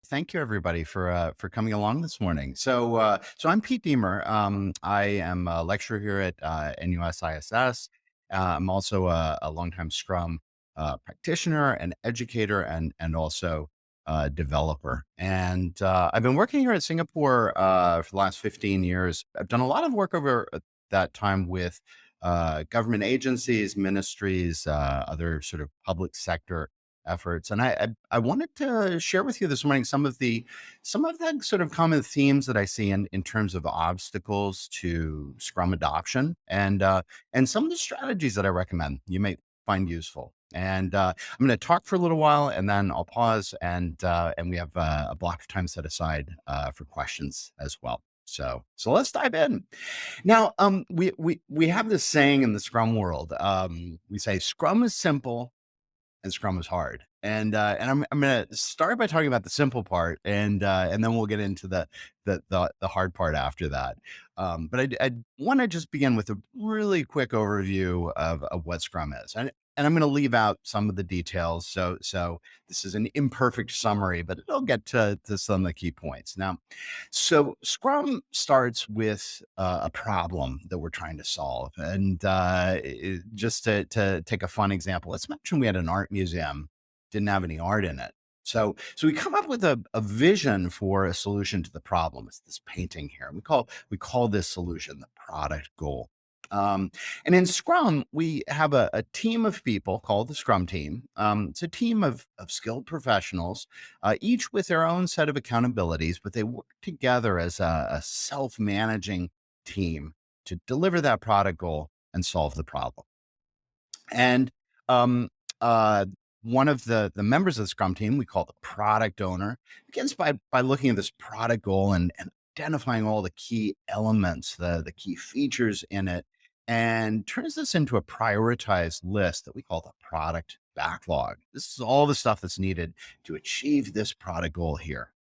Thank you, everybody, for coming along this morning. So I'm Pete Deemer. I am a lecturer here at NUSISS. I'm also a longtime Scrum practitioner, and educator, and also developer. And I've been working here at Singapore for the last 15 years. I've done a lot of work over that time with government agencies, ministries, other sort of public sector efforts. And I wanted to share with you this morning some of the sort of common themes that I see in terms of obstacles to Scrum adoption, and some of the strategies that I recommend you may find useful. And I'm going to talk for a little while, and then I'll pause, and we have a block of time set aside for questions as well. So let's dive in. Now, we have this saying in the Scrum world. We say Scrum is simple and Scrum is hard. And I'm going to start by talking about the simple part, and then we'll get into the hard part after that. But I want to just begin with a really quick overview of what Scrum is, and I'm going to leave out some of the details. So this is an imperfect summary, but it'll get to some of the key points. Now, so Scrum starts with a problem that we're trying to solve. And just to take a fun example, let's imagine we had an art museum, didn't have any art in it. So we come up with a vision for a solution to the problem. It's this painting here. We call this solution the product goal. And in Scrum, we have a team of people called the Scrum team. It's a team of skilled professionals, each with their own set of accountabilities, but they work together as a self managing team to deliver that product goal and solve the problem. And um, uh, one of the members of the Scrum team, we call the product owner, begins by looking at this product goal and identifying all the key elements, the key features in it, and turns this into a prioritized list that we call the product backlog. This is all the stuff that's needed to achieve this product goal here.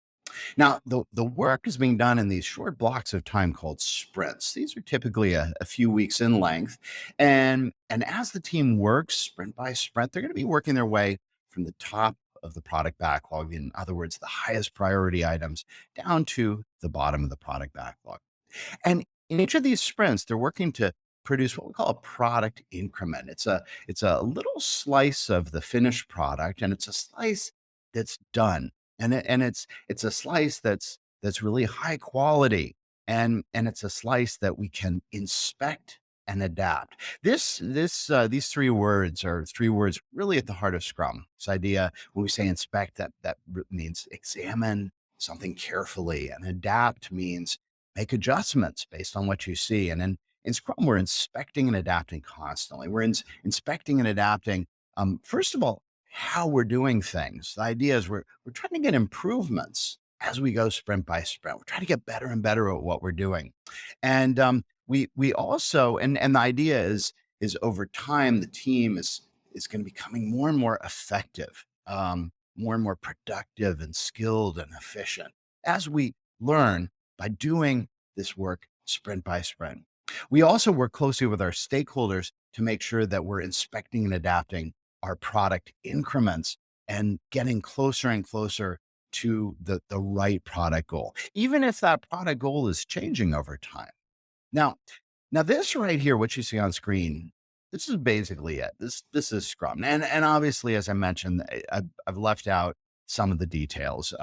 Now, the work is being done in these short blocks of time called sprints. These are typically a few weeks in length. And as the team works sprint by sprint, they're going to be working their way from the top of the product backlog, in other words, the highest priority items, down to the bottom of the product backlog. And in each of these sprints, they're working to produce what we call a product increment. It's a little slice of the finished product, and it's a slice that's done, and it's a slice that's really high quality, and it's a slice that we can inspect and adapt. These three words are three words really at the heart of Scrum. This idea, when we say inspect, that means examine something carefully, and adapt means make adjustments based on what you see. And in Scrum, we're inspecting and adapting constantly. We're inspecting and adapting, first of all, how we're doing things. The idea is we're trying to get improvements as we go sprint by sprint. We're trying to get better and better at what we're doing. And we also, and the idea is over time, the team is going to be becoming more and more effective, more and more productive and skilled and efficient as we learn by doing this work sprint by sprint. We also work closely with our stakeholders to make sure that we're inspecting and adapting our product increments and getting closer and closer to the right product goal, even if that product goal is changing over time. Now, now this right here, what you see on screen, this is basically it. This is Scrum, and obviously, as I mentioned, I've left out some of the details,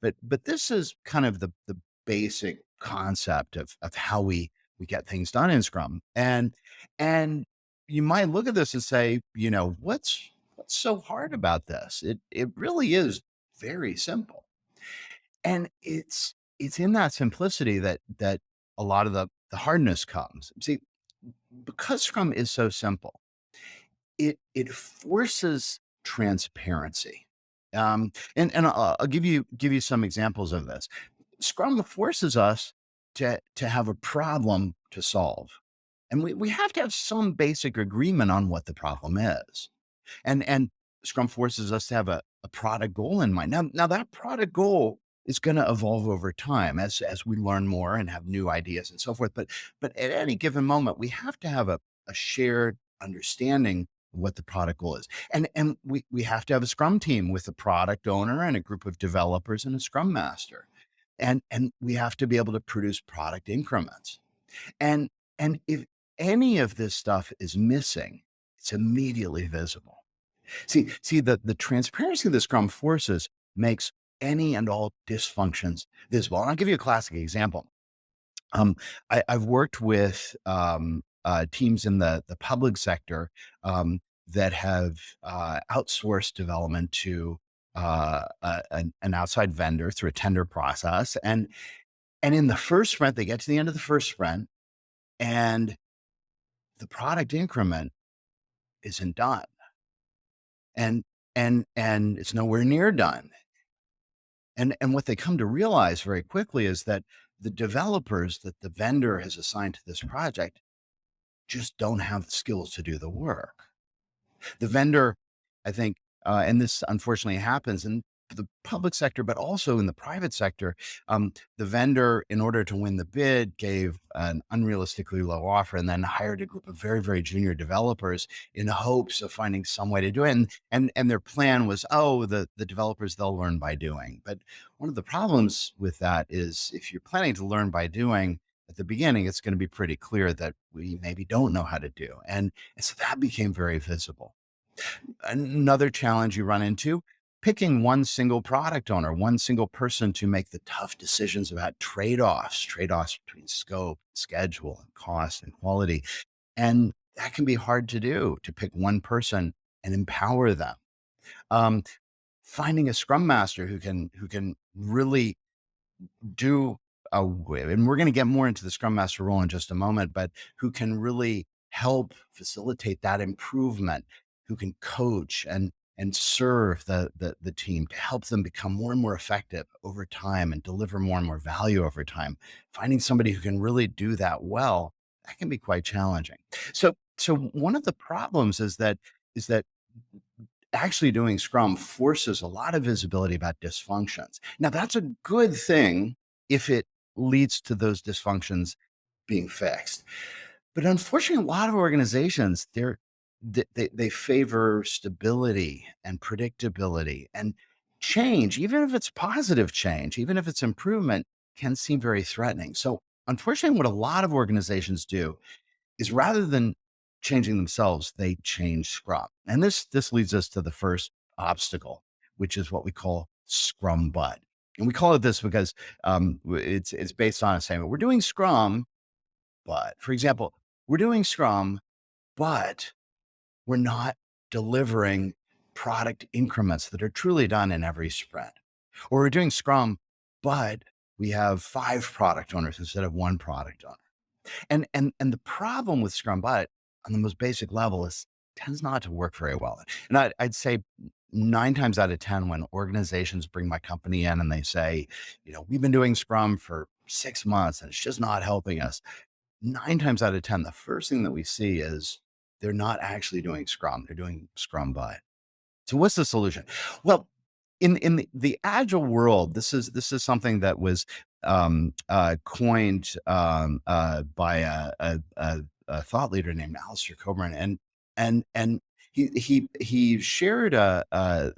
but this is kind of the basic concept of how we get things done in Scrum. And you might look at this and say, what's so hard about this? It really is very simple, and it's in that simplicity that a lot of the hardness comes. See, because Scrum is so simple, it forces transparency. And I'll give you some examples of this. Scrum forces us to have a problem to solve, and we have to have some basic agreement on what the problem is. And Scrum forces us to have a product goal in mind. Now that product goal is going to evolve over time as we learn more and have new ideas and so forth. But at any given moment, we have to have a shared understanding what the product goal is. And we have to have a Scrum team with a product owner and a group of developers and a Scrum master. And we have to be able to produce product increments. And and if any of this stuff is missing, it's immediately visible. See, the transparency of the Scrum forces makes any and all dysfunctions visible. And I'll give you a classic example. Um, I've worked with teams in the public sector that have outsourced development to an outside vendor through a tender process, and in the first sprint, they get to the end of the first sprint, and the product increment isn't done, and and it's nowhere near done. And what they come to realize very quickly is that the developers that the vendor has assigned to this project just don't have the skills to do the work. The vendor, I think, and this unfortunately happens in the public sector, but also in the private sector. The vendor, in order to win the bid, gave an unrealistically low offer and then hired a group of very, very junior developers in hopes of finding some way to do it. And their plan was, oh, the developers, they'll learn by doing. But one of the problems with that is if you're planning to learn by doing, at the beginning, it's going to be pretty clear that we maybe don't know how to do. And so that became very visible. Another challenge you run into, picking one single product owner, one single person to make the tough decisions about trade-offs between scope, schedule, and cost and quality. And that can be hard to do, to pick one person and empower them. Um, Finding a scrum master who can really do and we're going to get more into the scrum master role in just a moment, but who can really help facilitate that improvement, who can coach and serve the team to help them become more and more effective over time and deliver more and more value over time. Finding somebody who can really do that well, that can be quite challenging. So one of the problems is that actually doing Scrum forces a lot of visibility about dysfunctions. Now, that's a good thing if it leads to those dysfunctions being fixed. But unfortunately, a lot of organizations, they favor stability and predictability, and change, even if it's positive change, even if it's improvement, can seem very threatening. So unfortunately, what a lot of organizations do is rather than changing themselves, they change Scrum. And this leads us to the first obstacle, which is what we call Scrum Bud. And we call it this because it's based on a saying, we're doing Scrum, but for example, we're doing Scrum, but we're not delivering product increments that are truly done in every sprint. Or we're doing Scrum, but we have 5 product owners instead of 1 product owner. And the problem with Scrum Bud on the most basic level is tends not to work very well. And I'd say 9 times out of 10 when organizations bring my company in and they say, we've been doing Scrum for 6 months and it's just not helping us. 9 times out of 10, the first thing that we see is they're not actually doing Scrum. They're doing Scrum Bud. So what's the solution? Well, in the agile world, this is something that was coined by a thought leader named Alistair Coburn, and he shared a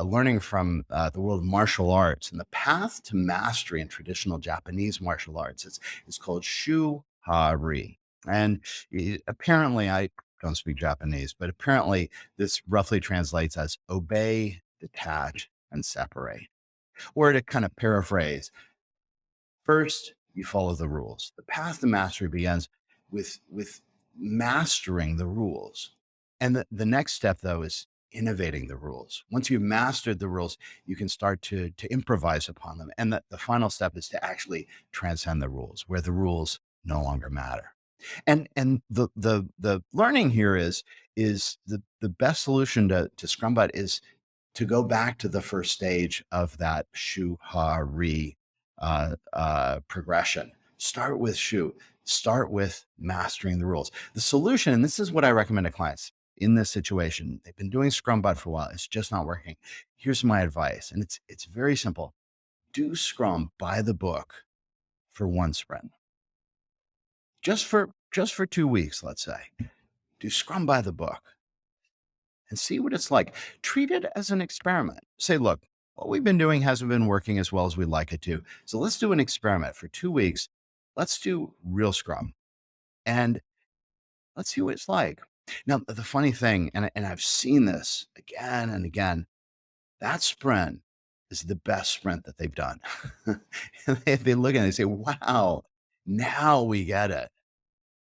learning from the world of martial arts, and the path to mastery in traditional Japanese martial arts. It's called Shu Ha Ri, and apparently I don't speak Japanese, but apparently this roughly translates as obey, detach, and separate. Or to kind of paraphrase, first, you follow the rules. The path to mastery begins with mastering the rules. And the next step, though, is innovating the rules. Once you've mastered the rules, you can start to improvise upon them. And the final step is to actually transcend the rules, where the rules no longer matter. And the learning here is the best solution to Scrum Bud is to go back to the first stage of that Shu Ha Ri progression. Start with Shu. Start with mastering the rules. The solution, and this is what I recommend to clients in this situation. They've been doing Scrum Bud for a while. It's just not working. Here's my advice, and it's very simple. Do Scrum by the book for one sprint. Just for 2 weeks, let's say. Do Scrum by the book. and see what it's like. Treat it as an experiment. Say, look, what we've been doing hasn't been working as well as we'd like it to. So let's do an experiment for 2 weeks. Let's do real Scrum and let's see what it's like. Now, the funny thing, and I've seen this again and again, that sprint is the best sprint that they've done. And they look at it and they say, wow, now we get it.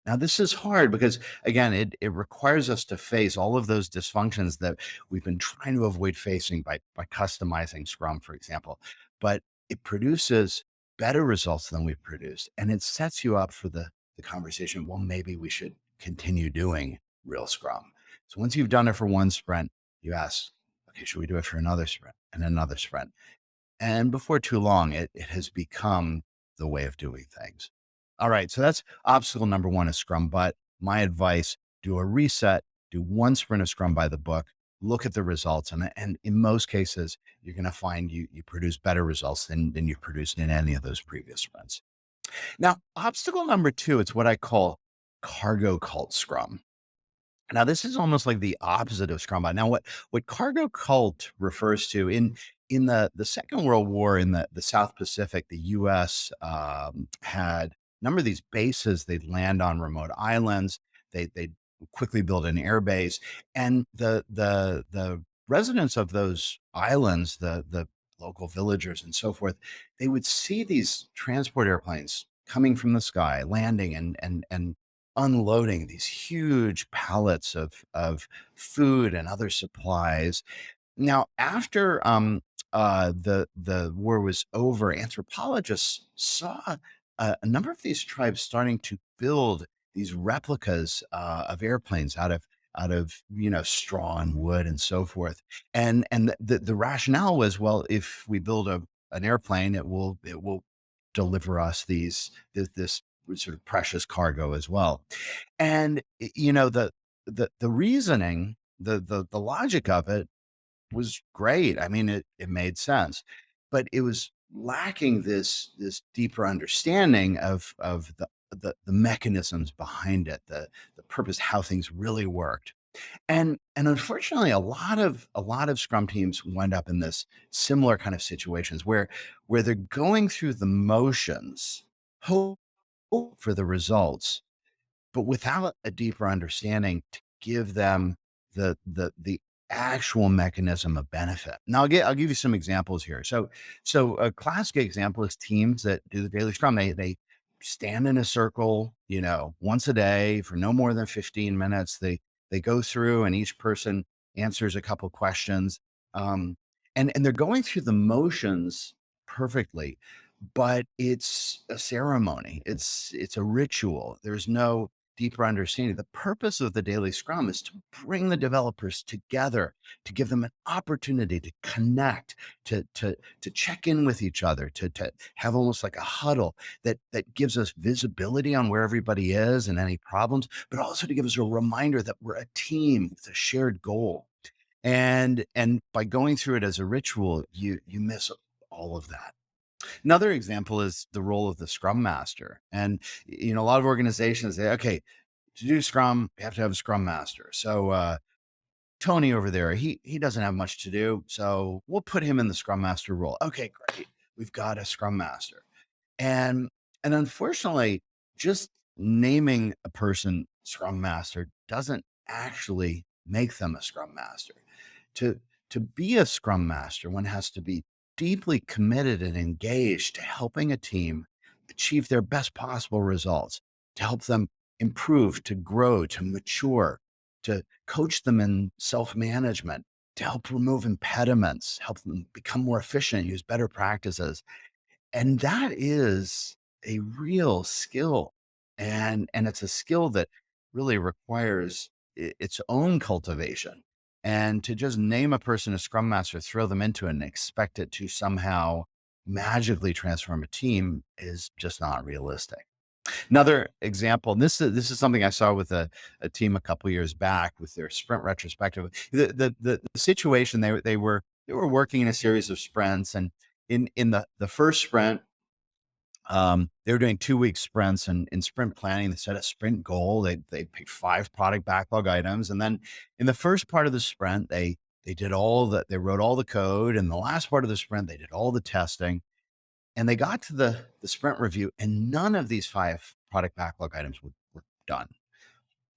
Now, this is hard because, again, it requires us to face all of those dysfunctions that we've been trying to avoid facing by customizing Scrum, for example. But it produces better results than we've produced, and it sets you up for the conversation. Well, maybe we should continue doing real Scrum. So once you've done it for one sprint, you ask, okay, should we do it for another sprint and another sprint? And before too long, it has become the way of doing things. All right. So that's obstacle number one is Scrum. But my advice, do a reset, do one sprint of Scrum by the book, look at the results. And in most cases, you're going to find you produce better results than you've produced in any of those previous sprints. Now, obstacle number two, it's what I call cargo cult Scrum. Now, this is almost like the opposite of Scrum Bud. Now, what cargo cult refers to in the Second World War in the South Pacific, the U.S. Had a number of these bases. They'd land on remote islands. They'd quickly build an air base, and the residents of those islands, the local villagers and so forth, they would see these transport airplanes coming from the sky, landing and unloading these huge pallets of food and other supplies. Now, after the war was over, anthropologists saw a number of these tribes starting to build these replicas of airplanes out of straw and wood and so forth. And the rationale was, well, if we build an airplane, it will deliver us this sort of precious cargo as well. And the reasoning, the logic of it was great. I mean, it made sense, but it was lacking this deeper understanding of the mechanisms behind it, the purpose, how things really worked. And unfortunately, a lot of Scrum teams wind up in this similar kind of situations where they're going through the motions, hope for the results, but without a deeper understanding to give them the actual mechanism of benefit. Now I'll give you some examples here. So a classic example is teams that do the daily scrum. They stand in a circle, once a day for no more than 15 minutes. They go through and each person answers a couple questions. Um, and they're going through the motions perfectly, but it's a ceremony. It's a ritual. There's no deeper understanding. The purpose of the daily scrum is to bring the developers together, to give them an opportunity to connect, to check in with each other, to have almost like a huddle that gives us visibility on where everybody is and any problems, but also to give us a reminder that we're a team with a shared goal. And by going through it as a ritual, you miss all of that. Another example is the role of the scrum master. And a lot of organizations say, okay, to do scrum, you have to have a scrum master. So Tony over there, he doesn't have much to do, so we'll put him in the scrum master role. Okay, great. We've got a scrum master. And and unfortunately, just naming a person scrum master doesn't actually make them a scrum master. To to be a scrum master, one has to be deeply committed and engaged to helping a team achieve their best possible results, to help them improve, to grow, to mature, to coach them in self-management, to help remove impediments, help them become more efficient, use better practices. And that is a real skill, and it's a skill that really requires its own cultivation. And to just name a person a scrum master, throw them into it and expect it to somehow magically transform a team is just not realistic. Another example, and this is something I saw with a team a couple years back with their sprint retrospective. The situation, they were working in a series of sprints, and in the first sprint, They were doing 2-week sprints, and in sprint planning, they set a sprint goal. They picked 5 product backlog items, and then in the first part of the sprint, they wrote all the code. In the last part of the sprint, they did all the testing, and they got to the sprint review, and none of these 5 product backlog items were done.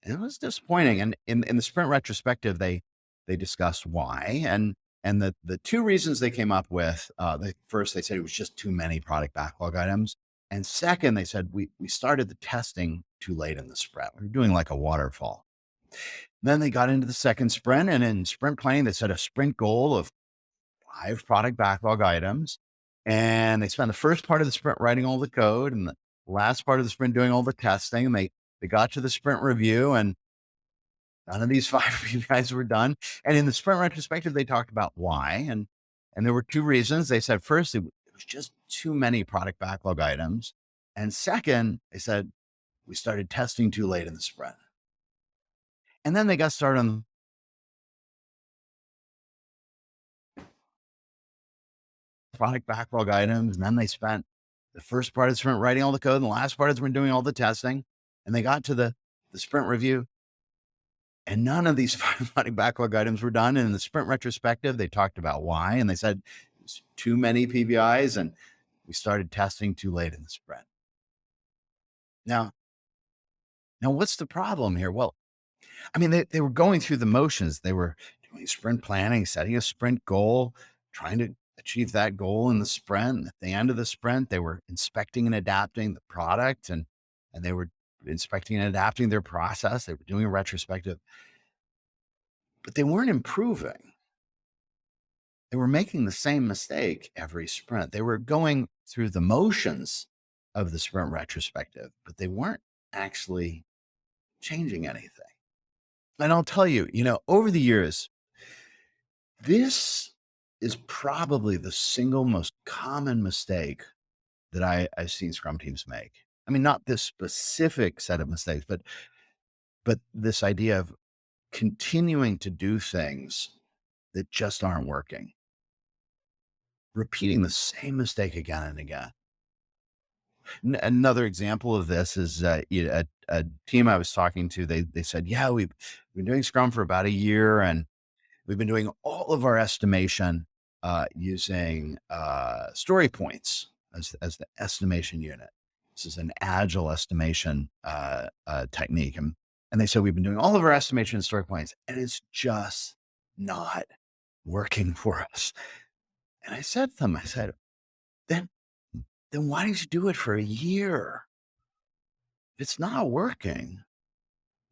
And it was disappointing. And in the sprint retrospective, they discussed why. And the 2 reasons they came up with, first, they said it was just too many product backlog items. And second, they said we started the testing too late in the sprint. We were doing like a waterfall. Then they got into the second sprint, and in sprint planning, they set a sprint goal of 5 product backlog items. And they spent the first part of the sprint writing all the code, and the last part of the sprint doing all the testing. And they got to the sprint review, and none of these 5 guys were done. And in the sprint retrospective, they talked about why. And there were 2 reasons. They said, first, it was just too many product backlog items. And second, they said, we started testing too late in the sprint. And then they got started on the product backlog items. And then they spent the first part of the sprint writing all the code, and the last part of the sprint doing all the testing. And they got to the sprint review, and none of these 5 product backlog items were done. And in the sprint retrospective, they talked about why, and they said it's too many PBIs, and we started testing too late in the sprint. Now, what's the problem here? Well, I mean, they were going through the motions. They were doing sprint planning, setting a sprint goal, trying to achieve that goal in the sprint. At the end of the sprint, they were inspecting and adapting the product, and they were inspecting and adapting their process. They were doing a retrospective, but they weren't improving. They were making the same mistake every sprint. They were going through the motions of the sprint retrospective, but they weren't actually changing anything. And I'll tell you, over the years, this is probably the single most common mistake that I've seen Scrum teams make. I mean, not this specific set of mistakes, but this idea of continuing to do things that just aren't working, repeating the same mistake again and again. Another example of this is a team I was talking to. They said, "Yeah, we've been doing Scrum for about a year, and we've been doing all of our estimation using story points as the estimation unit. This is an Agile estimation technique." And they said, "We've been doing all of our estimation in story points, and it's just not working for us." And I said to them, I said, then why did you do it for a year? If it's not working,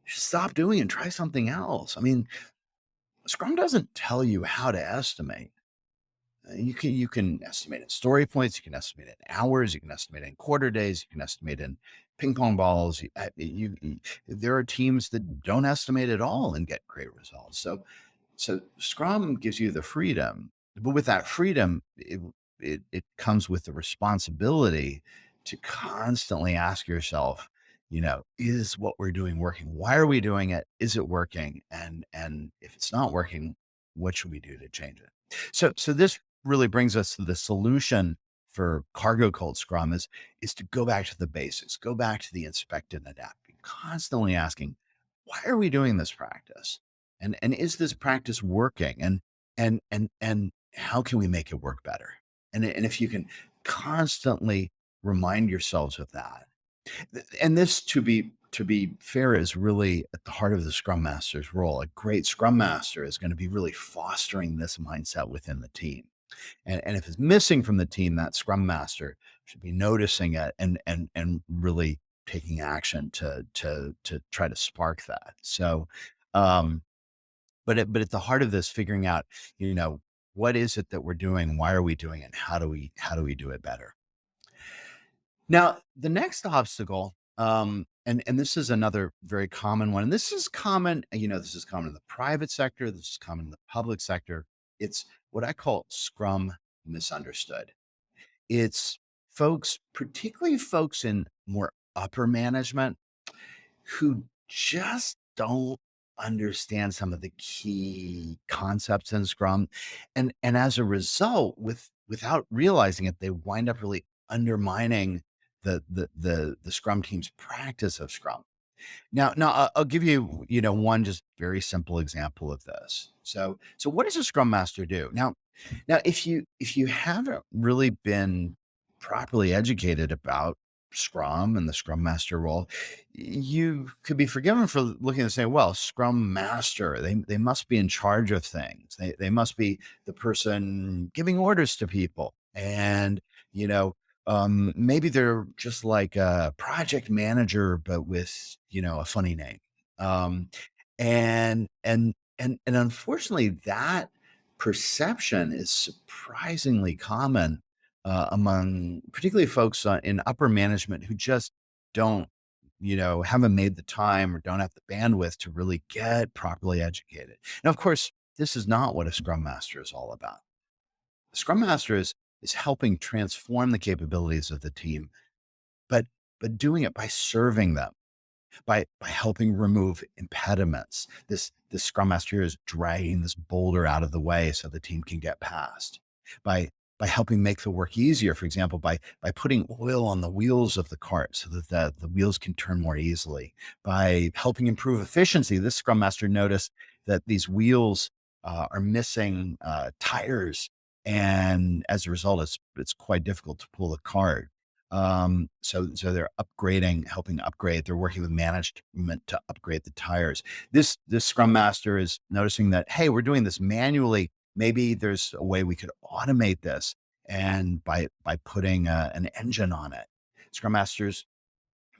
you should stop doing it and try something else. I mean, Scrum doesn't tell you how to estimate. You can estimate in story points, you can estimate in hours, you can estimate in quarter days, you can estimate in ping pong balls. There are teams that don't estimate at all and get great results. So Scrum gives you the freedom, but with that freedom, it comes with the responsibility to constantly ask yourself, is what we're doing working? Why are we doing it? Is it working? And if it's not working, what should we do to change it? So this really brings us to the solution for cargo cult Scrum is to go back to the basics, go back to the inspect and adapt, be constantly asking, why are we doing this practice? And is this practice working? And how can we make it work better? And if you can constantly remind yourselves of that, and this, to be fair, is really at the heart of the Scrum Master's role. A great Scrum Master is going to be really fostering this mindset within the team. And if it's missing from the team, that Scrum Master should be noticing it and really taking action to try to spark that. So, but at the heart of this, figuring out, what is it that we're doing? Why are we doing it? How do we do it better? Now, the next obstacle, and this is another very common one, and this is common, this is common in the private sector, this is common in the public sector. It's what I call Scrum misunderstood. It's folks, particularly folks in more upper management, who just don't understand some of the key concepts in Scrum. And as a result, without realizing it, they wind up really undermining the Scrum team's practice of Scrum. Now, I'll give you, one just very simple example of this. So what does a Scrum Master do? Now, if you haven't really been properly educated about Scrum and the Scrum Master role, you could be forgiven for looking and saying, "Well, Scrum Master, they must be in charge of things. They must be the person giving orders to people, and you know." Maybe they're just like a project manager, but with a funny name. Um, and unfortunately, that perception is surprisingly common among particularly folks in upper management who just don't, haven't made the time or don't have the bandwidth to really get properly educated. Now, of course, this is not what a Scrum Master is all about. The Scrum Master is helping transform the capabilities of the team, but doing it by serving them, by helping remove impediments. This Scrum Master here is dragging this boulder out of the way so the team can get past. By helping make the work easier, for example, by putting oil on the wheels of the cart so that the wheels can turn more easily. By helping improve efficiency, this Scrum Master noticed that these wheels are missing tires, and as a result, it's quite difficult to pull the cart. So they're upgrading, helping upgrade. They're working with management to upgrade the tires. This Scrum Master is noticing that, hey, we're doing this manually. Maybe there's a way we could automate this, and by putting an engine on it. Scrum Masters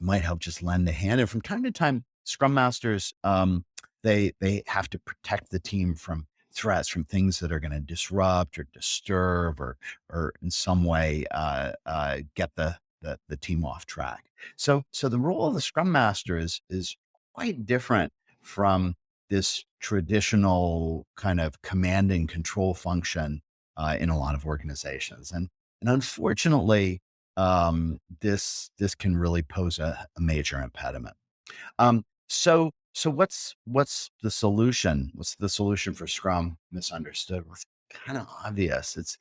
might help just lend a hand. And from time to time, Scrum Masters, they have to protect the team from threats, from things that are going to disrupt or disturb or in some way get the team off track. So the role of the Scrum Master is quite different from this traditional kind of command and control function in a lot of organizations. And unfortunately, this can really pose a major impediment. So what's the solution? What's the solution for Scrum misunderstood? Well, it's kind of obvious. It's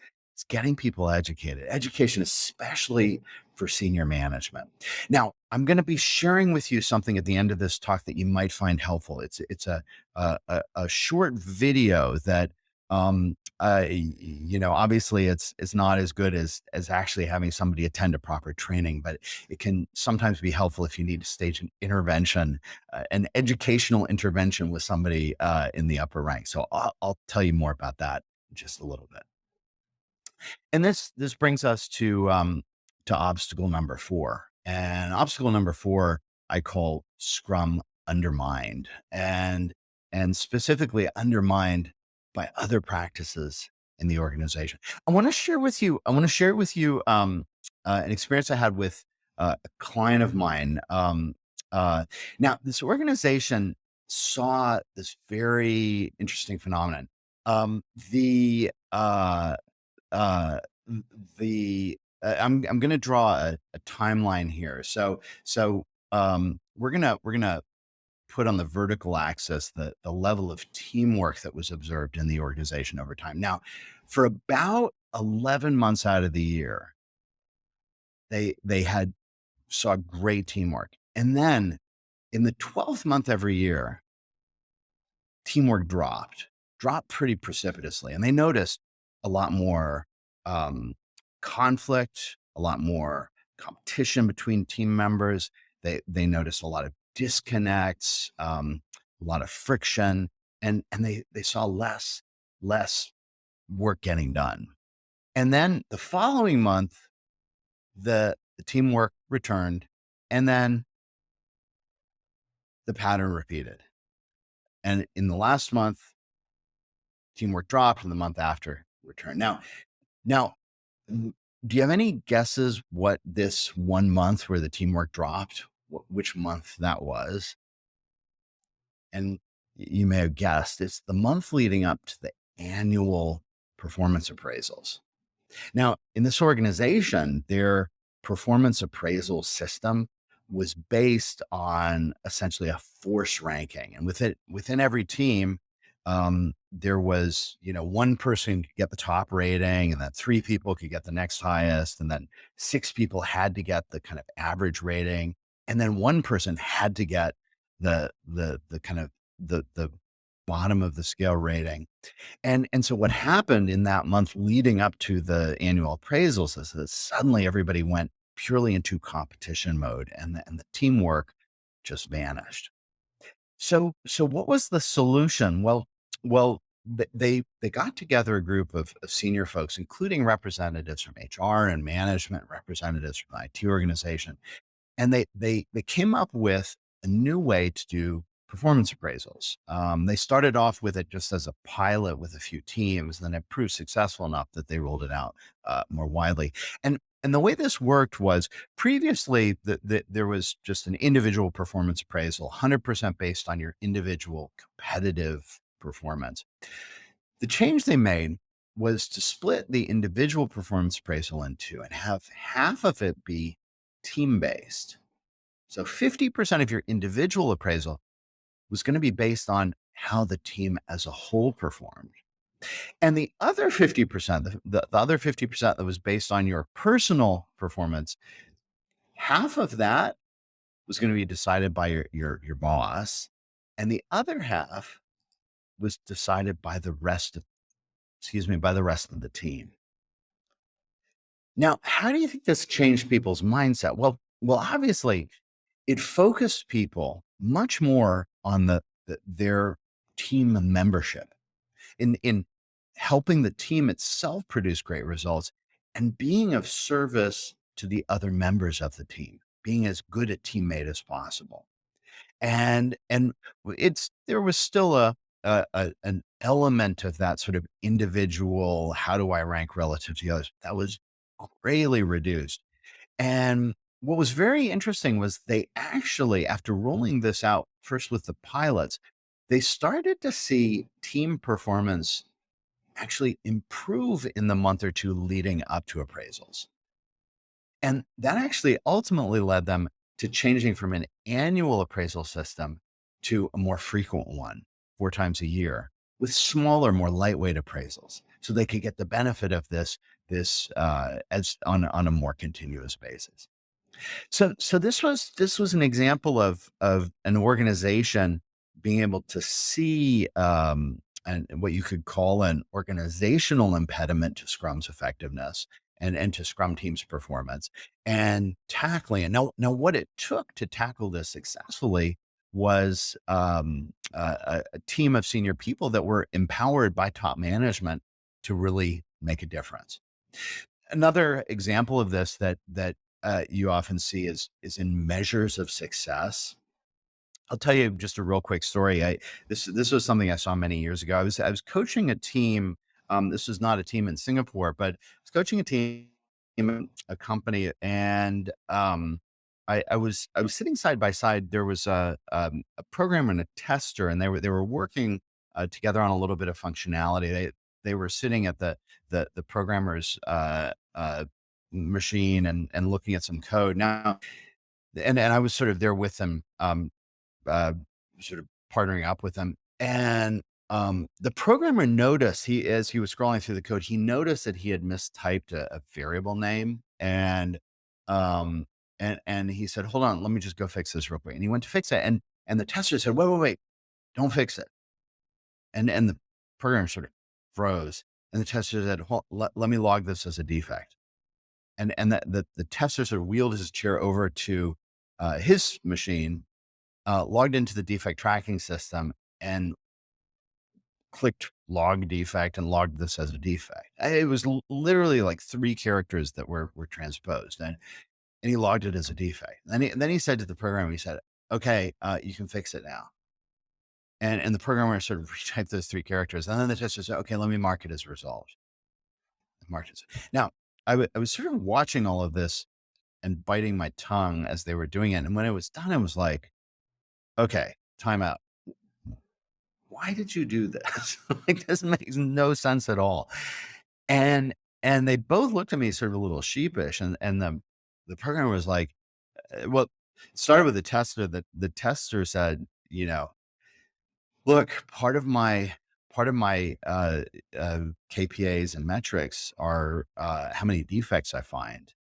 getting people educated. Education, especially for senior management. Now, I'm going to be sharing with you something at the end of this talk that you might find helpful. It's a short video that obviously it's not as good as actually having somebody attend a proper training, but it can sometimes be helpful if you need to stage an intervention, an educational intervention with somebody in the upper ranks. So I'll tell you more about that in just a little bit. And this brings us to obstacle number 4. And obstacle number 4 I call Scrum undermined, and specifically undermined by other practices in the organization. I want to share with you an experience I had with a client of mine. Now, this organization saw this very interesting phenomenon. The uh, I'm going to draw a timeline here. So we're gonna put on the vertical axis the level of teamwork that was observed in the organization over time. Now, for about 11 months out of the year, they had saw great teamwork, and then in the 12th month every year, teamwork dropped pretty precipitously. And they noticed a lot more um, conflict, a lot more competition between team members. They noticed a lot of disconnects, a lot of friction, and they saw less work getting done. And then the following month, the teamwork returned, and then the pattern repeated. And in the last month, teamwork dropped, and the month after returned. Now, do you have any guesses what this 1 month where the teamwork dropped, which month that was? And you may have guessed it's the month leading up to the annual performance appraisals. Now, in this organization, their performance appraisal system was based on essentially a force ranking. And within every team, There was, one person could get the top rating, and then three people could get the next highest, and then six people had to get the kind of average rating, and then one person had to get the kind of the bottom of the scale rating. And so what happened in that month leading up to the annual appraisals is that suddenly everybody went purely into competition mode, and the teamwork just vanished. So what was the solution? Well, they got together a group of senior folks, including representatives from HR and management, representatives from the IT organization, and they came up with a new way to do performance appraisals. They started off with it just as a pilot with a few teams, then it proved successful enough that they rolled it out more widely. And the way this worked was previously there was just an individual performance appraisal, 100% based on your individual competitive performance. The change they made was to split the individual performance appraisal in two and have half of it be team based. So 50% of your individual appraisal was going to be based on how the team as a whole performed. And the other 50%, the other 50% that was based on your personal performance, half of that was going to be decided by your boss. And the other half was decided by the rest of, by the rest of the team. Now, how do you think this changed people's mindset? Well, obviously, it focused people much more on their team membership in helping the team itself produce great results and being of service to the other members of the team, being as good a teammate as possible. And it's there was still an element of that sort of individual, how do I rank relative to the others? That was greatly reduced. And what was very interesting was they actually, after rolling this out first with the pilots, they started to see team performance actually improve in the month or two leading up to appraisals. And that actually ultimately led them to changing from an annual appraisal system to a more frequent one, four times a year, with smaller, more lightweight appraisals, so they could get the benefit of this as on a more continuous basis. So this was an example of an organization being able to see and what you could call an organizational impediment to Scrum's effectiveness and to Scrum team's performance, and tackling it. Now what it took to tackle this successfully was a team of senior people that were empowered by top management to really make a difference. Another example of this that you often see is in measures of success. I'll tell you just a real quick story. This was something I saw many years ago. I was coaching a team. This was not a team in Singapore, but I was coaching a team, in a company, and I was sitting side by side. There was a programmer and a tester, and they were working together on a little bit of functionality. They were sitting at the programmer's machine and looking at some code. Now, and I was sort of there with them, uh, sort of partnering up with them. And the programmer noticed, as he was scrolling through the code, he noticed that he had mistyped a variable name, um, and he said, "Hold on, let me just go fix this real quick." And he went to fix it, and the tester said, "Wait, wait, wait, don't fix it." And the programmer sort of froze, and the tester said, let me log this as a defect." And the tester sort of wheeled his chair over to his machine, logged into the defect tracking system, and clicked log defect and logged this as a defect. It was literally like three characters that were transposed, and he logged it as a defect. And then he said to the programmer, he said, "Okay, you can fix it now." And the programmer sort of retyped those three characters, and then the tester said, "Okay, let me mark it as resolved." Marked it. Now, I was sort of watching all of this and biting my tongue as they were doing it. And when it was done, I was like, "Okay, time out. Why did you do this? Like, this makes no sense at all." And they both looked at me sort of a little sheepish, and the programmer was like, well, it started with the tester. The tester said, "Look, part of my part of my KPAs and metrics are how many defects I find.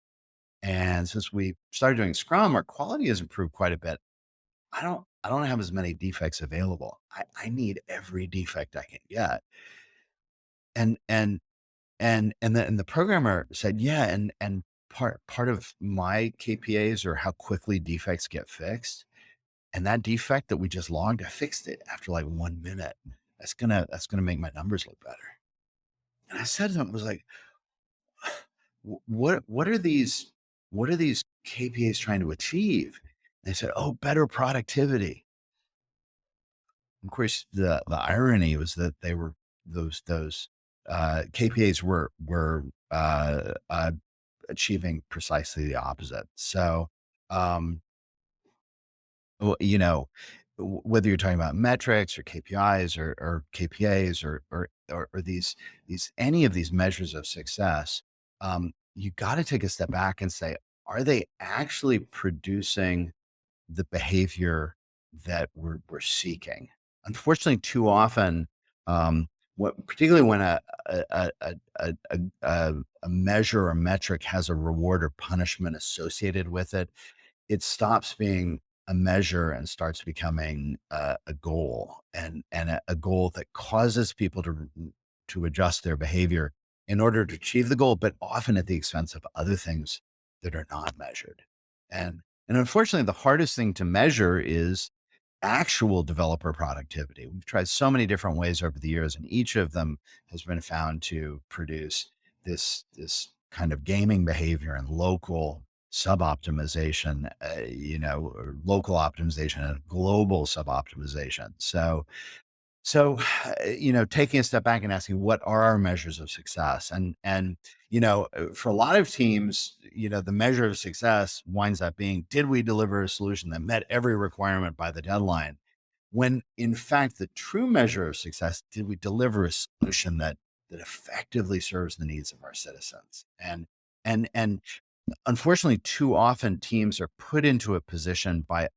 And since we started doing Scrum, our quality has improved quite a bit. I don't have as many defects available. I need every defect I can get. And the programmer said, yeah, and part of my KPAs are how quickly defects get fixed. And that defect that we just logged, I fixed it after like 1 minute. That's gonna make my numbers look better. And I said something, was like, what are these KPAs trying to achieve? And they said, oh, better productivity. Of course, the irony was that they were those KPAs were achieving precisely the opposite. So, um, you know, whether you're talking about metrics or KPIs or KPAs or these any of these measures of success, you got to take a step back and say, are they actually producing the behavior that we're seeking? Unfortunately, too often, particularly when a measure or metric has a reward or punishment associated with it, it stops being a measure and starts becoming a goal, and a goal that causes people to adjust their behavior in order to achieve the goal, but often at the expense of other things that are not measured. And unfortunately, the hardest thing to measure is actual developer productivity. We've tried so many different ways over the years, and each of them has been found to produce this kind of gaming behavior and local sub-optimization, or local optimization and global sub-optimization. So, taking a step back and asking what are our measures of success? And for a lot of teams, the measure of success winds up being, did we deliver a solution that met every requirement by the deadline? When in fact, the true measure of success, did we deliver a solution that effectively serves the needs of our citizens? And unfortunately, too often teams are put into a position by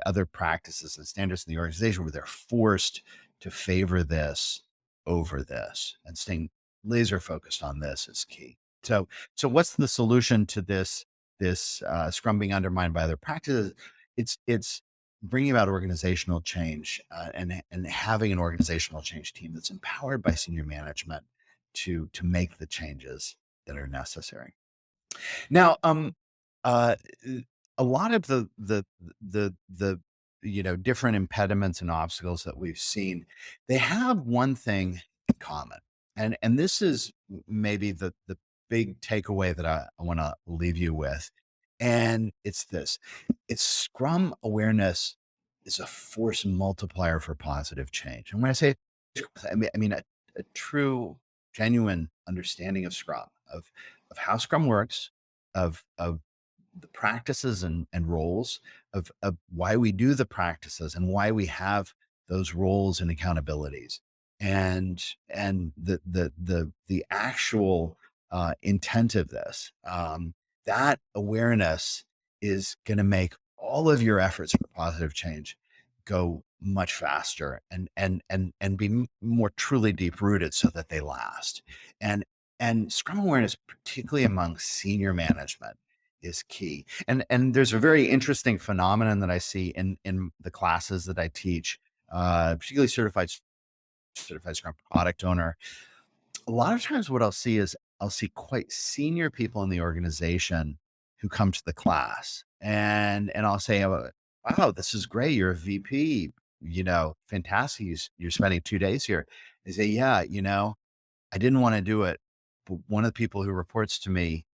other practices and standards in the organization where they're forced to favor this over this, and staying laser focused on this is key. So what's the solution to this Scrum being undermined by other practices? It's bringing about organizational change, and having an organizational change team that's empowered by senior management to make the changes that are necessary. Now, uh, a lot of the different impediments and obstacles that we've seen, they have one thing in common, and this is maybe the big takeaway that I want to leave you with, and it's this: it's Scrum awareness is a force multiplier for positive change. And when I say, I mean a true, genuine understanding of Scrum, of how Scrum works, of the practices and roles, of why we do the practices and why we have those roles and accountabilities, and the actual intent of this. That awareness is going to make all of your efforts for positive change go much faster, and be more truly deep rooted so that they last. And and Scrum awareness, particularly among senior management, is key. And there's a very interesting phenomenon that I see in the classes that I teach, particularly certified Scrum product owner. A lot of times, what I'll see is I'll see quite senior people in the organization who come to the class, and I'll say, "Oh, wow, this is great. You're a VP. Fantastic. You're spending 2 days here." They say, "Yeah, I didn't want to do it, but one of the people who reports to me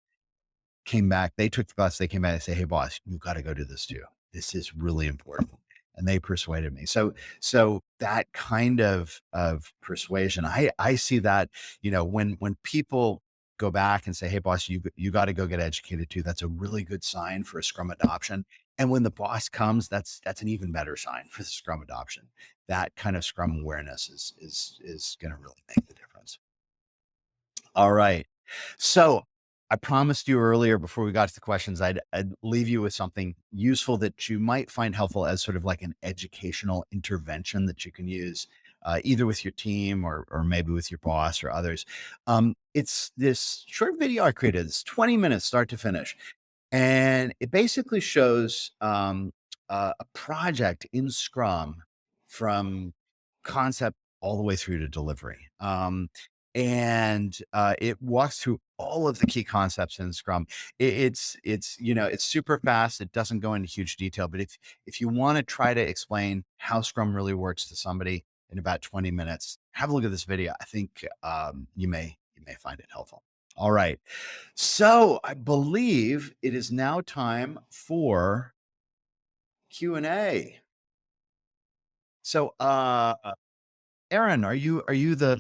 came back. They took the bus. They came back and say, 'Hey, boss, you got to go do this too. This is really important.'" And they persuaded me. So that kind of persuasion, I see that, when people go back and say, "Hey, boss, you got to go get educated too." That's a really good sign for a Scrum adoption. And when the boss comes, that's an even better sign for the Scrum adoption. That kind of Scrum awareness is going to really make the difference. All right. So I promised you earlier before we got to the questions, I'd leave you with something useful that you might find helpful as sort of like an educational intervention that you can use either with your team or maybe with your boss or others. It's this short video I created. It's 20 minutes, start to finish, and it basically shows a project in Scrum from concept all the way through to delivery. And it walks through all of the key concepts in Scrum. It's super fast. It doesn't go into huge detail, but if you want to try to explain how Scrum really works to somebody in about 20 minutes, have a look at this video. I think you may find it helpful. All right. So I believe it is now time for Q&A. So, Aaron, are you the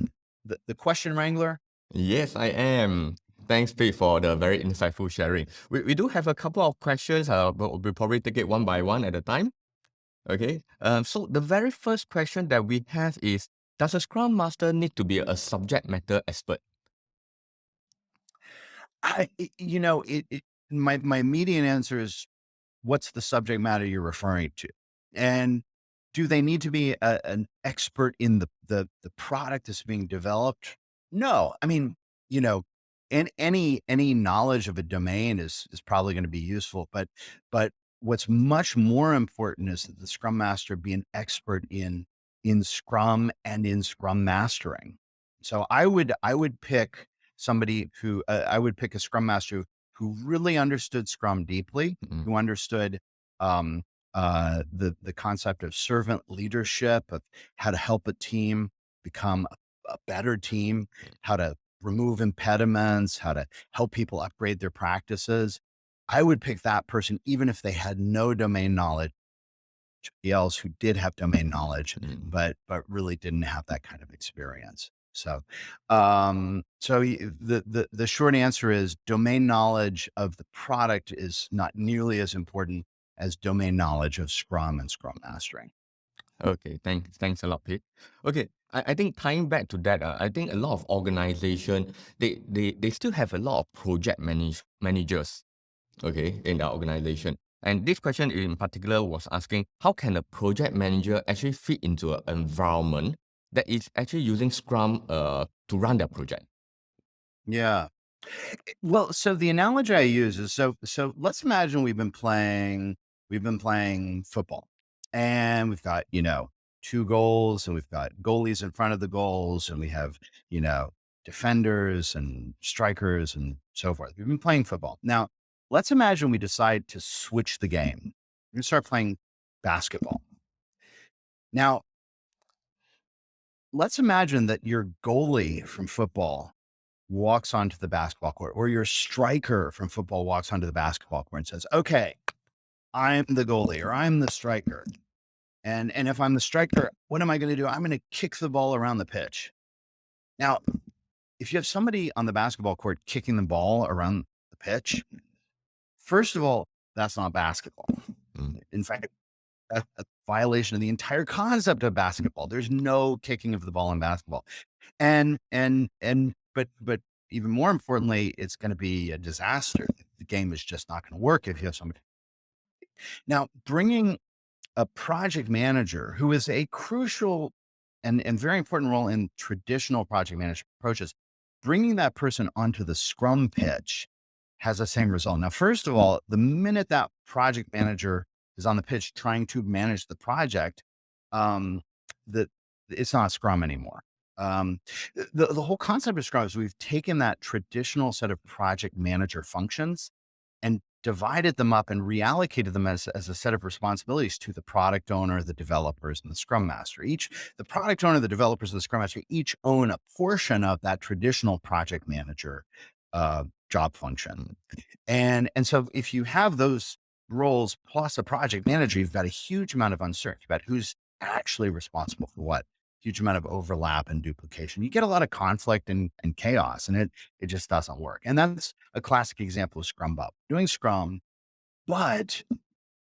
question wrangler? Yes, I am. Thanks, Pete, for the very insightful sharing. We do have a couple of questions. But we'll probably take it one by one at a time. Okay. So the very first question that we have is, does a Scrum Master need to be a subject matter expert? My immediate answer is, what's the subject matter you're referring to? And do they need to be an expert in the product that's being developed? No. I mean, you know, and any knowledge of a domain is probably going to be useful, but what's much more important is that the Scrum Master be an expert in Scrum and in Scrum mastering. So I would pick somebody who I would pick a Scrum Master who really understood Scrum deeply, Mm, who understood um, the concept of servant leadership, of how to help a team become a better team, how to remove impediments, how to help people upgrade their practices. I would pick that person, even if they had no domain knowledge, else who did have domain knowledge, mm. but really didn't have that kind of experience. So the short answer is domain knowledge of the product is not nearly as important as domain knowledge of Scrum and Scrum mastering. Okay, thanks a lot, Pete. Okay, I think tying back to that, I think a lot of organization they still have a lot of managers, okay, in their organization. And this question in particular was asking, how can a project manager actually fit into an environment that is actually using Scrum to run their project? Yeah. Well, so the analogy I use is, so let's imagine we've been playing football, and we've got, two goals, and we've got goalies in front of the goals, and we have, defenders and strikers and so forth. We've been playing football. Now, let's imagine we decide to switch the game. We're gonna start playing basketball. Now, let's imagine that your goalie from football walks onto the basketball court, or your striker from football walks onto the basketball court and says, "Okay, I'm the goalie or I'm the striker. And if I'm the striker, what am I going to do? I'm going to kick the ball around the pitch." Now, if you have somebody on the basketball court kicking the ball around the pitch, first of all, that's not basketball. Mm, In fact, that's a violation of the entire concept of basketball. There's no kicking of the ball in basketball. But even more importantly, it's going to be a disaster. The game is just not going to work if you have somebody. Now, bringing a project manager who is a crucial and very important role in traditional project management approaches, bringing that person onto the Scrum pitch has the same result. Now, first of all, the minute that project manager is on the pitch trying to manage the project, um, that it's not Scrum anymore. Um, the whole concept of Scrum is we've taken that traditional set of project manager functions and divided them up and reallocated them as a set of responsibilities to the product owner, the developers, and the Scrum Master. The product owner, the developers, and the Scrum Master each own a portion of that traditional project manager job function. mm, And so if you have those roles plus a project manager, you've got a huge amount of uncertainty about who's actually responsible for what. Huge amount of overlap and duplication. You get a lot of conflict and chaos, and it just doesn't work. And that's a classic example of Scrum Bud. Doing Scrum, but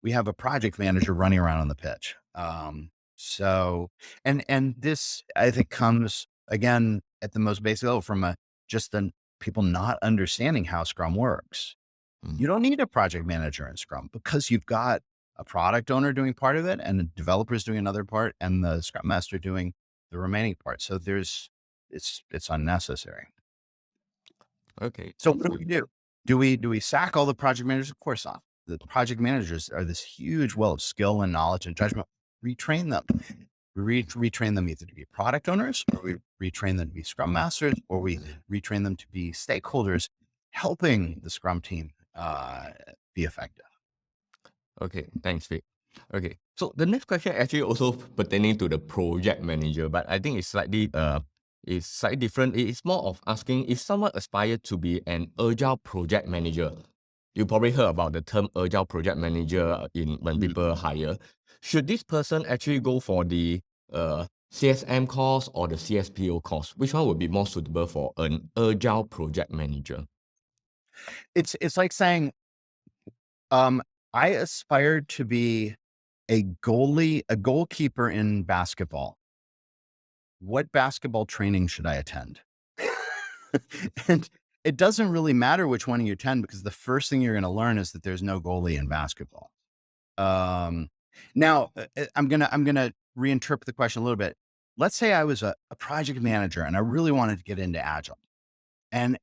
we have a project manager running around on the pitch. And this I think comes again at the most basic level from just the people not understanding how Scrum works. mm. You don't need a project manager in Scrum because you've got a product owner doing part of it and the developers doing another part and the Scrum Master doing the remaining part. So it's unnecessary. Okay, So thank what do we you. do? Do we sack all the project managers? Of course not. The project managers are this huge well of skill and knowledge and judgment. Retrain them. We retrain them either to be product owners, or we retrain them to be scrum masters, or we retrain them to be stakeholders, helping the scrum team be effective. Okay, thanks, Vic. Okay, so the next question actually also pertaining to the project manager, but I think it's slightly different. It's more of asking if someone aspires to be an agile project manager. You probably heard about the term agile project manager in when Mm. people hire. Should this person actually go for the CSM course or the CSPO course? Which one would be more suitable for an agile project manager? It's like saying, um, I aspire to be a goalkeeper in basketball. What basketball training should I attend? And it doesn't really matter which one you attend, because the first thing you're going to learn is that there's no goalie in basketball. Um, now I'm gonna reinterpret the question a little bit. Let's say I was a project manager and I really wanted to get into Agile. And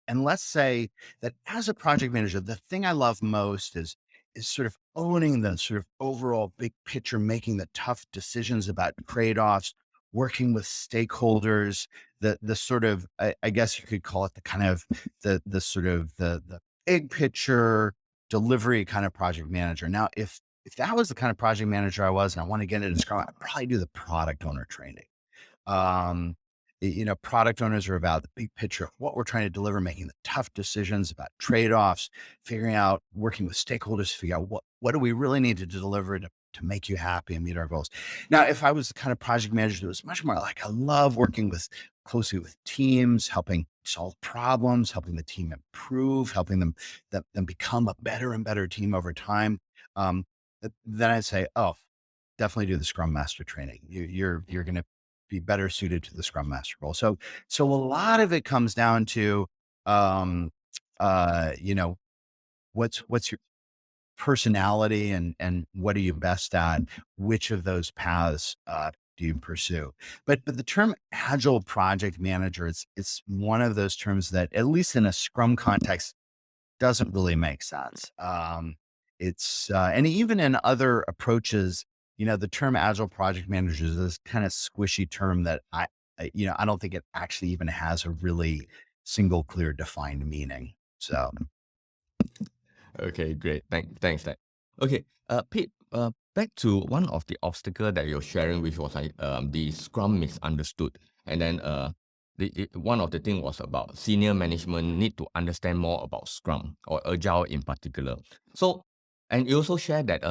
let's say that as a project manager, the thing I love most is sort of owning the sort of overall big picture, making the tough decisions about trade-offs, working with stakeholders, the sort of, I guess you could call it the kind of the sort of the big picture delivery kind of project manager. Now, if that was the kind of project manager I was and I want to get into Scrum, I'd probably do the product owner training. um Product owners are about the big picture of what we're trying to deliver, making the tough decisions about trade-offs, figuring out, working with stakeholders to figure out what do we really need to deliver to make you happy and meet our goals. Now, if I was the kind of project manager that was much more like, I love working with closely with teams, helping solve problems, helping the team improve, helping them become a better and better team over time. um then I'd say, oh, definitely do the Scrum Master training. You're going to be better suited to the Scrum Master role. So a lot of it comes down to, um, you know, what's your personality, and what are you best at? Which of those paths do you pursue? But the term agile project manager, it's one of those terms that, at least in a Scrum context, doesn't really make sense. And even in other approaches, the term agile project manager is this kind of squishy term that I don't think it actually even has a really single, clear, defined meaning. So, Okay, great. Thanks, Ted. Okay, Pete, back to one of the obstacle that you're sharing, which was like the Scrum misunderstood, and then one of the thing was about senior management need to understand more about Scrum or Agile in particular. So, and you also shared that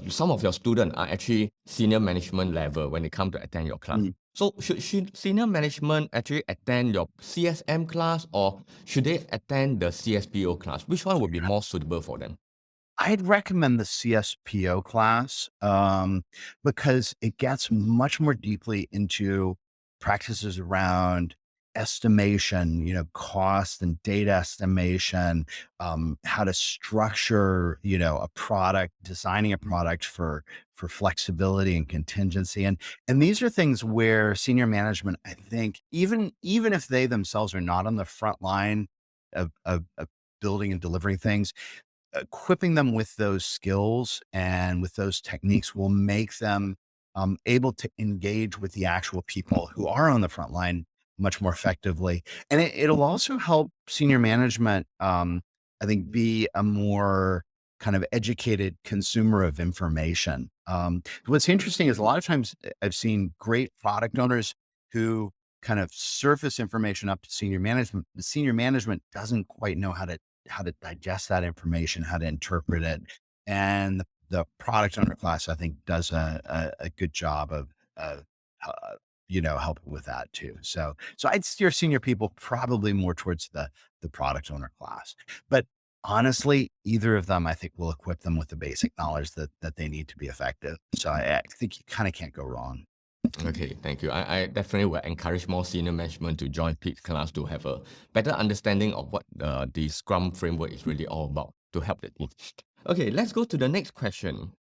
some of your students are actually senior management level when they come to attend your class. mm, So should senior management actually attend your CSM class, or should they attend the CSPO class? Which one would be more suitable for them? I'd recommend the CSPO class, because it gets much more deeply into practices around estimation, cost and data estimation, how to structure, a product, designing a product for flexibility and contingency, and these are things where senior management, I think, even if they themselves are not on the front line of building and delivering things, equipping them with those skills and with those techniques will make them able to engage with the actual people who are on the front line much more effectively. And it'll also help senior management, I think, be a more kind of educated consumer of information. What's interesting is, a lot of times I've seen great product owners who kind of surface information up to senior management. The senior management doesn't quite know how to digest that information, how to interpret it. And the product owner class, I think, does a good job of helping with that too. So I'd steer senior people probably more towards the product owner class. But honestly, either of them, I think, will equip them with the basic knowledge that they need to be effective. So I think you kind of can't go wrong. Okay, thank you. I definitely will encourage more senior management to join Pete's class to have a better understanding of what the Scrum framework is really all about to help the team. Okay, let's go to the next question.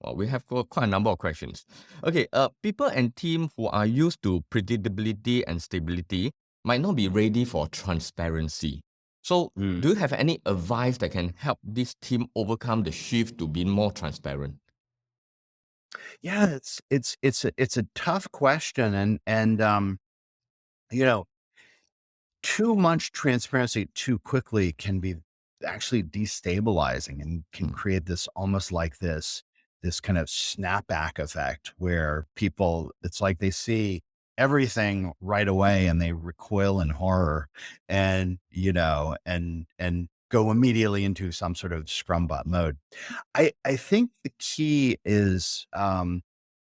Well, we have got quite a number of questions. Okay, people and team who are used to predictability and stability might not be ready for transparency. So, do you have any advice that can help this team overcome the shift to being more transparent? Yeah, it's a tough question, and you know, too much transparency too quickly can be actually destabilizing and can Mm, create this almost like this kind of snapback effect where people it's like they see everything right away and they recoil in horror and and go immediately into some sort of scrum bot mode. I think the key is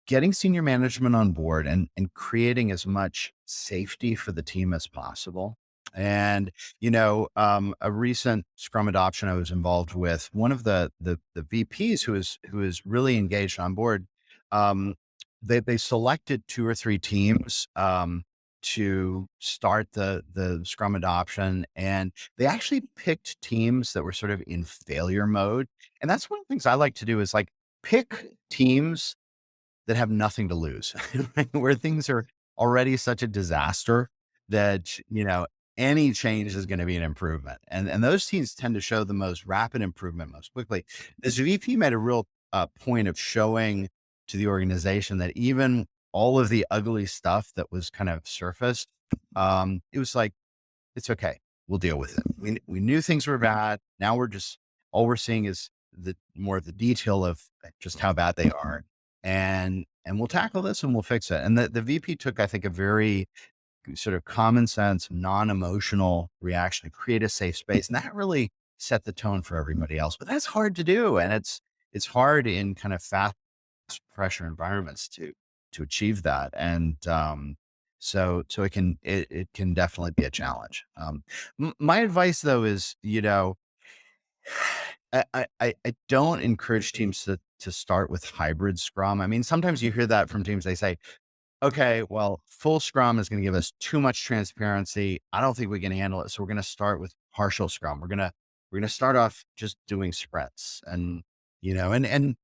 getting senior management on board and creating as much safety for the team as possible. And a recent Scrum adoption I was involved with, one of the VPs who is really engaged on board. Um, they selected two or three teams to start the Scrum adoption, and they actually picked teams that were sort of in failure mode. And that's one of the things I like to do is like pick teams that have nothing to lose, right? Where things are already such a disaster that, any change is going to be an improvement. And those teams tend to show the most rapid improvement most quickly. This VP made a real point of showing to the organization that even all of the ugly stuff that was kind of surfaced, it was like, it's okay. We'll deal with it. We knew things were bad. Now we're just all we're seeing is the more of the detail of just how bad they are. And we'll tackle this and we'll fix it. And the VP took, I think, a very sort of common sense, non-emotional reaction to create a safe space. And that really set the tone for everybody else. But that's hard to do. And it's hard in kind of fast pressure environments to achieve that. And so it can definitely be a challenge. My advice though is, I don't encourage teams to start with hybrid scrum. I mean, sometimes you hear that from teams. They say, okay, well, full scrum is going to give us too much transparency. I don't think we can handle it. So we're going to start with partial scrum. We're going to start off just doing sprints and and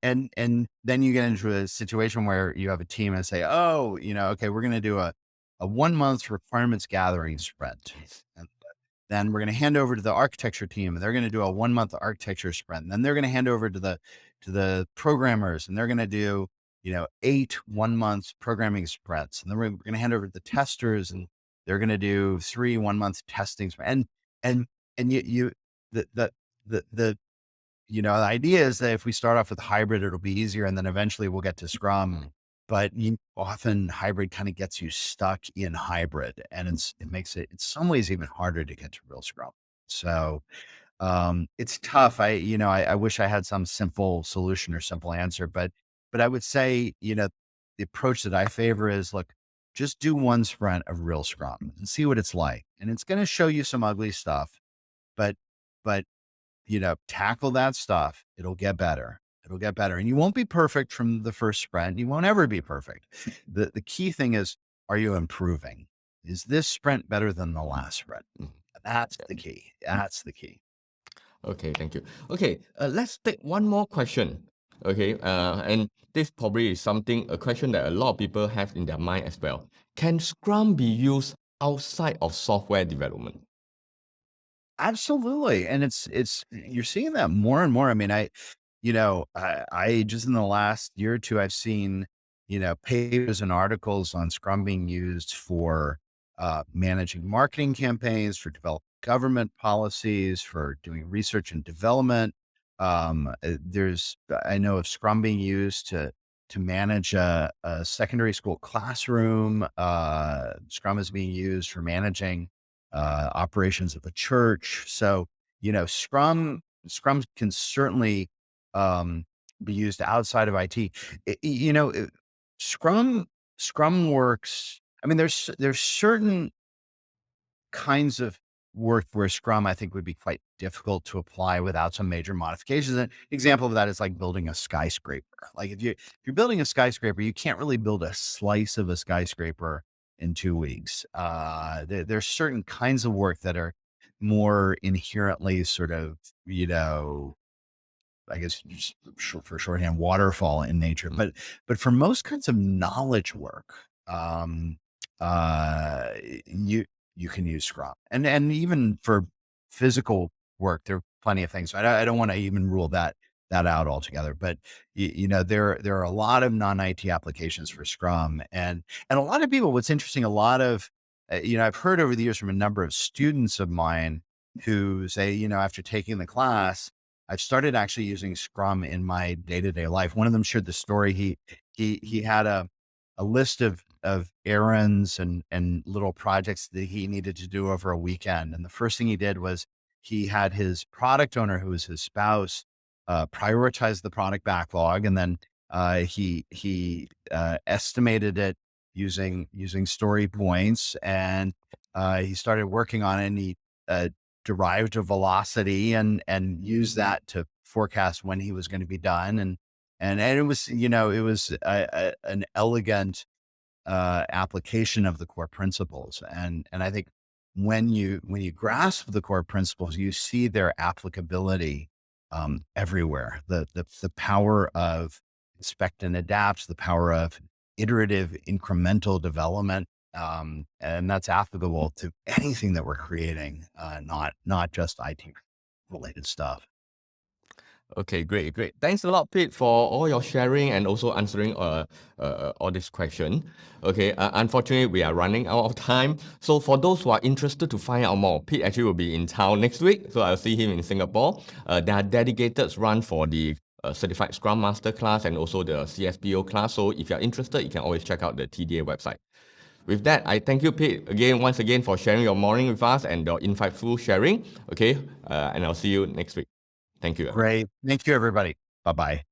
then you get into a situation where you have a team and say, oh, okay, we're going to do a 1 month requirements gathering sprint. And then we're going to hand over to the architecture team and they're going to do a 1 month architecture sprint. And then they're going to hand over to the programmers and they're going to do, 8 1 month programming sprints. And then we're going to hand over to the testers and they're going to do 3 1 month testing. And you, the the idea is that if we start off with hybrid, it'll be easier and then eventually we'll get to Scrum. mm. But often hybrid kind of gets you stuck in hybrid and it makes it in some ways even harder to get to real Scrum. So it's tough. I wish I had some simple solution or simple answer, but I would say, the approach that I favor is look, just do one sprint of real Scrum and see what it's like. And it's going to show you some ugly stuff, but but tackle that stuff. It'll get better. It'll get better. And you won't be perfect from the first sprint. You won't ever be perfect. The key thing is, are you improving? Is this sprint better than the last sprint? Mm. That's the key. That's the key. Okay, thank you. Okay, let's take one more question. Okay, and this probably is a question that a lot of people have in their mind as well. Can Scrum be used outside of software development? Absolutely. And it's you're seeing that more and more. I mean, I just in the last year or two, I've seen, papers and articles on Scrum being used for managing marketing campaigns, for developing government policies, for doing research and development. I know of Scrum being used to manage a secondary school classroom. Scrum is being used for managing operations of a church. So, Scrum can certainly um, be used outside of IT. Scrum Scrum works. I mean, there's certain kinds of work where Scrum I think would be quite difficult to apply without some major modifications. An example of that is like building a skyscraper. Like if you're building a skyscraper, you can't really build a slice of a skyscraper in 2 weeks. There's certain kinds of work that are more inherently sort of, I guess just for shorthand, waterfall in nature. Mm. But for most kinds of knowledge work, um, uh, you you can use Scrum, and even for physical work, there are plenty of things. I don't want to even rule that out altogether. But there are a lot of non IT applications for Scrum, and a lot of people. What's interesting, a lot of I've heard over the years from a number of students of mine who say, after taking the class, I've started actually using Scrum in my day-to-day life. One of them shared the story. He had a list of errands and little projects that he needed to do over a weekend. And the first thing he did was he had his product owner, who was his spouse, prioritize the product backlog, and then he estimated it using story points, and he started working on it. And he derived a velocity and used that to forecast when he was going to be done. And it was, it was an elegant application of the core principles. And I think when you grasp the core principles, you see their applicability everywhere. The power of inspect and adapt, the power of iterative incremental development, and that's applicable to anything that we're creating, not just IT related stuff. Okay, great, great. Thanks a lot, Pete, for all your sharing and also answering all this question. Okay, unfortunately, we are running out of time. So for those who are interested to find out more, Pete actually will be in town next week. So I'll see him in Singapore. There are dedicated run for the Certified Scrum Master class and also the CSPO class. So if you're interested, you can always check out the TDA website. With that, I thank you, Pete, once again for sharing your morning with us and your insightful sharing. Okay, and I'll see you next week. Thank you. Great. Thank you, everybody. Bye bye.